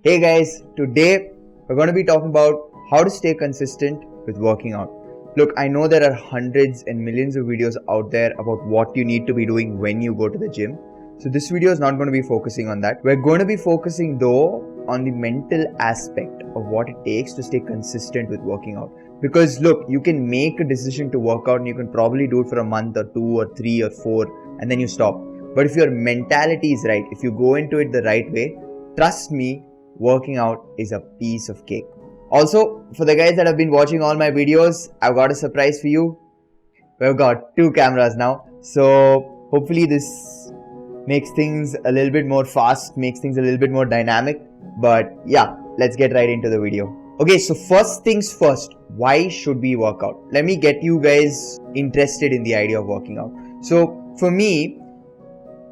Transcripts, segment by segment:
Hey guys, today we're going to be talking about how to stay consistent with working out. Look, I know there are hundreds and millions of videos out there about what you need to be doing when you go to the gym. So this video is not going to be focusing on that. We're going to be focusing though on the mental aspect of what it takes to stay consistent with working out. Because look, you can make a decision to work out and you can probably do it for a month or 2 or 3 or 4 and then you stop. But if your mentality is right, if you go into it the right way, trust me, working out is a piece of cake. Also, for the guys that have been watching all my videos, I've got a surprise for you. We've got 2 cameras now. So hopefully this makes things a little bit more fast, makes things a little bit more dynamic. But yeah, let's get right into the video. Okay, so first things first, why should we work out? Let me get you guys interested in the idea of working out. So for me,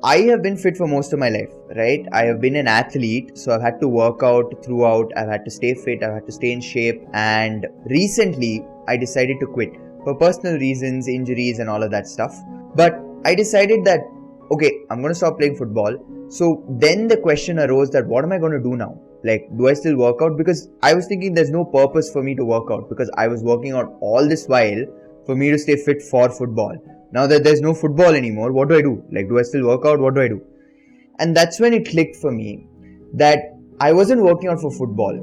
I have been fit for most of my life, right? I have been an athlete, so I've had to work out throughout. I've had to stay fit, I've had to stay in shape. And recently, I decided to quit for personal reasons, injuries and all of that stuff. But I decided that, okay, I'm going to stop playing football. So then the question arose that what am I going to do now? Like, do I still work out? Because I was thinking there's no purpose for me to work out because I was working out all this while for me to stay fit for football. Now that there's no football anymore, what do I do? Like, do I still work out? What do I do? And that's when it clicked for me that I wasn't working out for football.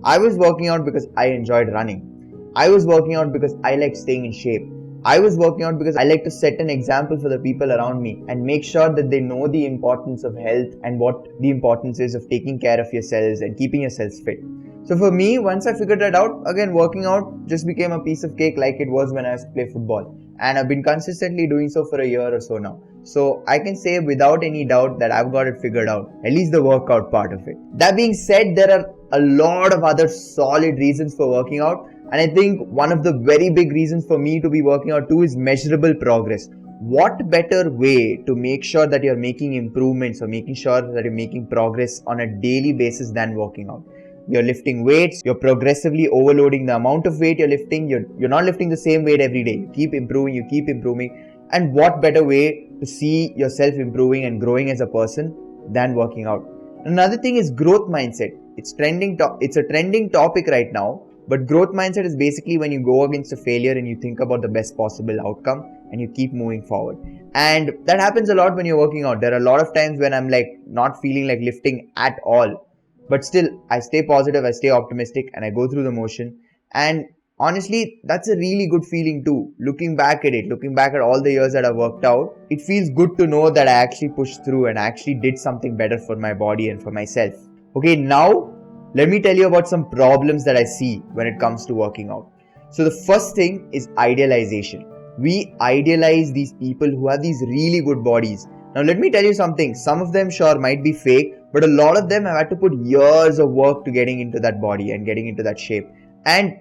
I was working out because I enjoyed running. I was working out because I like staying in shape. I was working out because I like to set an example for the people around me and make sure that they know the importance of health and what the importance is of taking care of yourselves and keeping yourselves fit. So for me, once I figured that out, again, working out just became a piece of cake like it was when I used to play football. And I've been consistently doing so for a year or so now. So I can say without any doubt that I've got it figured out, at least the workout part of it. That being said, there are a lot of other solid reasons for working out. And I think one of the very big reasons for me to be working out too is measurable progress. What better way to make sure that you're making improvements or making sure that you're making progress on a daily basis than working out? You're lifting weights, you're progressively overloading the amount of weight you're lifting, you're not lifting the same weight every day. You keep improving. And what better way to see yourself improving and growing as a person than working out? Another thing is growth mindset. It's a trending topic right now, but growth mindset is basically when you go against a failure and you think about the best possible outcome and you keep moving forward. And that happens a lot when you're working out. There are a lot of times when I'm like not feeling like lifting at all. But still, I stay positive, I stay optimistic and I go through the motion. And honestly, that's a really good feeling too. Looking back at all the years that I worked out, it feels good to know that I actually pushed through and I actually did something better for my body and for myself. Okay, now let me tell you about some problems that I see when it comes to working out. So the first thing is idealization. We idealize these people who have these really good bodies. Now let me tell you something, some of them sure might be fake, but a lot of them have had to put years of work to getting into that body and getting into that shape. And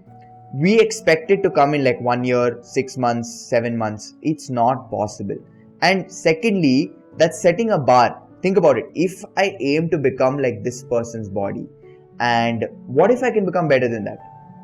we expect it to come in like 1 year, 6 months, 7 months. It's not possible. And secondly, that's setting a bar. Think about it. If I aim to become like this person's body, and what if I can become better than that?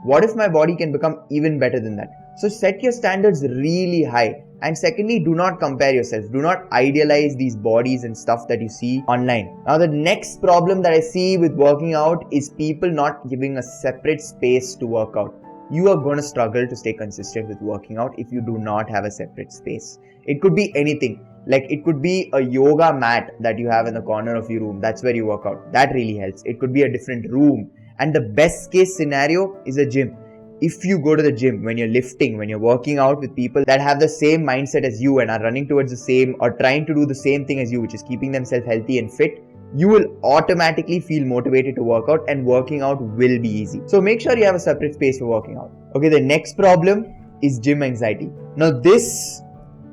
What if my body can become even better than that? So set your standards really high. And secondly, do not compare yourself. Do not idealize these bodies and stuff that you see online. Now, the next problem that I see with working out is people not giving a separate space to work out. You are going to struggle to stay consistent with working out if you do not have a separate space. It could be anything. Like it could be a yoga mat that you have in the corner of your room. That's where you work out. That really helps. It could be a different room. And the best case scenario is a gym. If you go to the gym, when you're lifting, when you're working out with people that have the same mindset as you and are running towards the same or trying to do the same thing as you, which is keeping themselves healthy and fit, you will automatically feel motivated to work out and working out will be easy. So make sure you have a separate space for working out. Okay, the next problem is gym anxiety. Now this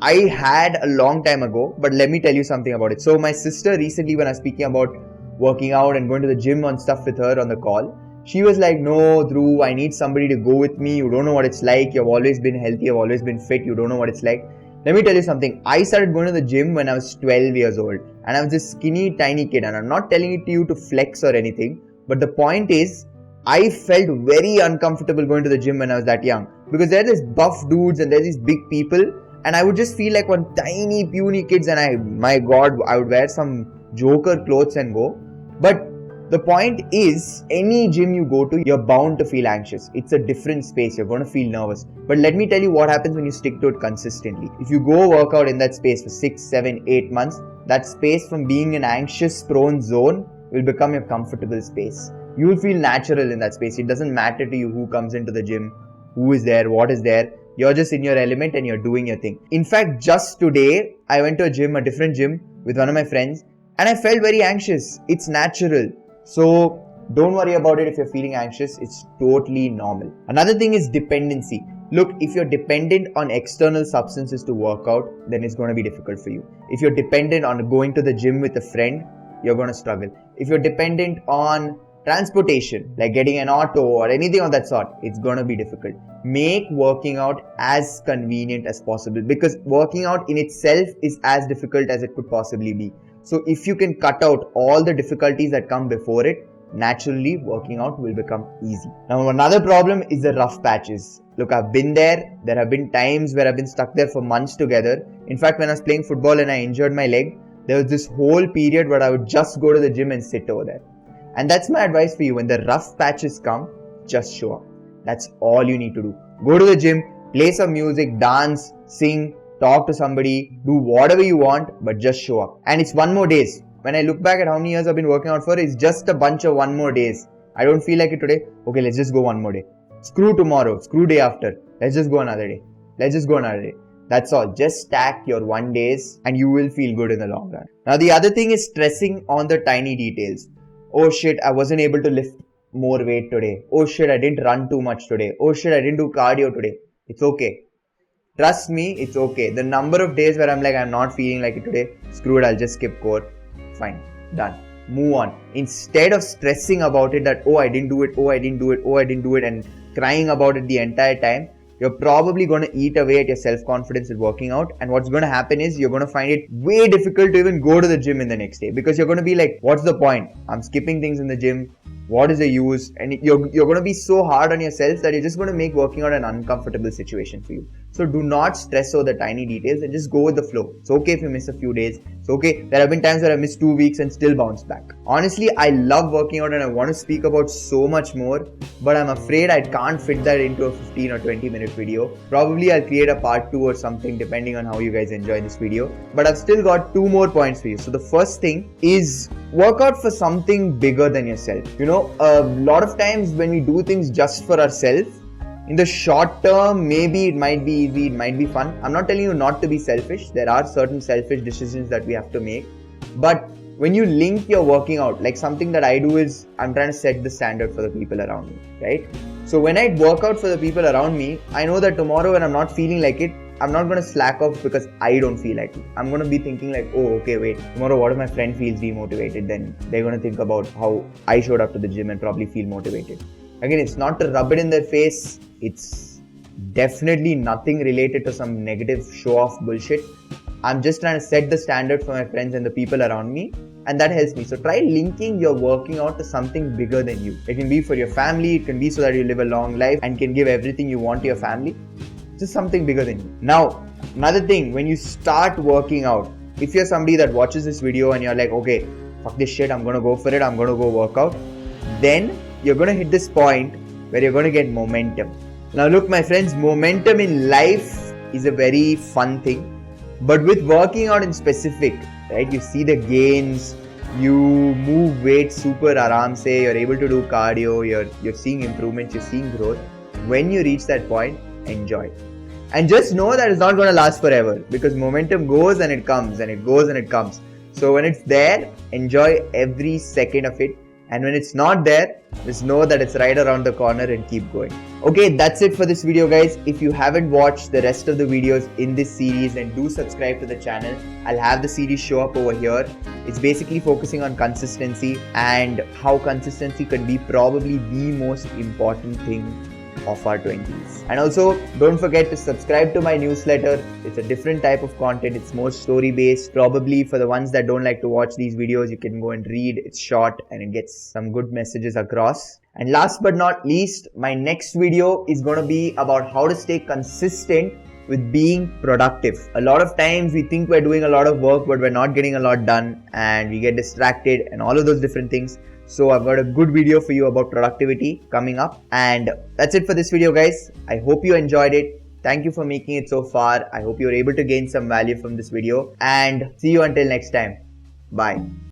I had a long time ago, but let me tell you something about it. So my sister recently, when I was speaking about working out and going to the gym and stuff with her on the call, she was like, no, Dhruv, I need somebody to go with me. You don't know what it's like. You've always been healthy. You've always been fit. You don't know what it's like. Let me tell you something. I started going to the gym when I was 12 years old. And I was this skinny, tiny kid. And I'm not telling it to you to flex or anything. But the point is, I felt very uncomfortable going to the gym when I was that young. Because there are these buff dudes and there are these big people. And I would just feel like one tiny, puny kids. And my God, I would wear some Joker clothes and go. But The point is, any gym you go to, you're bound to feel anxious. It's a different space. You're going to feel nervous. But let me tell you what happens when you stick to it consistently. If you go work out in that space for 6, 7, 8 months, that space from being an anxious prone zone will become your comfortable space. You will feel natural in that space. It doesn't matter to you who comes into the gym, who is there, what is there. You're just in your element and you're doing your thing. In fact, just today, I went to a different gym with one of my friends, and I felt very anxious. It's natural. So don't worry about it if you're feeling anxious. It's totally normal. Another thing is dependency. Look, if you're dependent on external substances to work out, then it's going to be difficult for you. If you're dependent on going to the gym with a friend, you're going to struggle. If you're dependent on transportation, like getting an auto or anything of that sort, it's going to be difficult. Make working out as convenient as possible, because working out in itself is as difficult as it could possibly be. So if you can cut out all the difficulties that come before it, naturally working out will become easy. Now another problem is the rough patches. Look, I've been there. There have been times where I've been stuck there for months together. In fact, when I was playing football and I injured my leg, there was this whole period where I would just go to the gym and sit over there. And that's my advice for you. When the rough patches come, just show up. That's all you need to do. Go to the gym, play some music, dance, sing, talk to somebody, do whatever you want, but just show up. And it's 1 more days. When I look back at how many years I've been working out for, it's just a bunch of 1 more days. I don't feel like it today. Okay, let's just go 1 more day. Screw tomorrow, screw day after. Let's just go another day. Let's just go another day. That's all. Just stack your 1 days and you will feel good in the long run. Now the other thing is stressing on the tiny details. Oh shit, I wasn't able to lift more weight today. Oh shit, I didn't run too much today. Oh shit, I didn't do cardio today. It's okay. Trust me, it's okay. The number of days where I'm like, I'm not feeling like it today, screw it, I'll just skip core. Fine, done. Move on. Instead of stressing about it that, oh, I didn't do it, oh, I didn't do it, oh, I didn't do it, and crying about it the entire time, you're probably going to eat away at your self-confidence with working out. And what's going to happen is you're going to find it way difficult to even go to the gym in the next day, because you're going to be like, what's the point? I'm skipping things in the gym. What is the use? And you're going to be so hard on yourself that you're just going to make working out an uncomfortable situation for you. So do not stress over the tiny details and just go with the flow. It's okay if you miss a few days. It's okay. There have been times where I missed 2 weeks and still bounced back. Honestly, I love working out and I want to speak about so much more, but I'm afraid I can't fit that into a 15 or 20 minute video. Probably I'll create a part 2 or something depending on how you guys enjoy this video. But I've still got 2 more points for you. So the first thing is work out for something bigger than yourself. You know, a lot of times when we do things just for ourselves, in the short term, maybe it might be easy, it might be fun. I'm not telling you not to be selfish. There are certain selfish decisions that we have to make. But when you link your working out, like something that I do is I'm trying to set the standard for the people around me, right? So when I work out for the people around me, I know that tomorrow when I'm not feeling like it, I'm not going to slack off because I don't feel like it. I'm going to be thinking like, oh, okay, wait, tomorrow what if my friend feels demotivated? Then they're going to think about how I showed up to the gym and probably feel motivated. Again, it's not to rub it in their face. It's definitely nothing related to some negative show-off bullshit. I'm just trying to set the standard for my friends and the people around me, and that helps me. So try linking your working out to something bigger than you. It can be for your family. It can be so that you live a long life and can give everything you want to your family. Just something bigger than you. Now, another thing, when you start working out, if you're somebody that watches this video and you're like, okay, fuck this shit, I'm going to go for it, I'm going to go work out, then you're going to hit this point where you're going to get momentum. Now look, my friends, momentum in life is a very fun thing. But with working out in specific, right, you see the gains, you move weight super aram se, you're able to do cardio, you're seeing improvements, you're seeing growth. When you reach that point, enjoy. And just know that it's not going to last forever, because momentum goes and it comes and it goes and it comes. So when it's there, enjoy every second of it. And when it's not there, just know that it's right around the corner and keep going. Okay, that's it for this video, guys. If you haven't watched the rest of the videos in this series, then do subscribe to the channel. I'll have the series show up over here. It's basically focusing on consistency and how consistency can be probably the most important thing of our 20s. And also, don't forget to subscribe to my newsletter. It's a different type of content. It's more story based. Probably for the ones that don't like to watch these videos, you can go and read. It's short and it gets some good messages across. And last but not least, my next video is going to be about how to stay consistent with being productive. A lot of times we think we're doing a lot of work, but we're not getting a lot done and we get distracted and all of those different things. So I've got a good video for you about productivity coming up. And that's it for this video, guys. I hope you enjoyed it. Thank you for making it so far. I hope you're able to gain some value from this video, and see you until next time. Bye.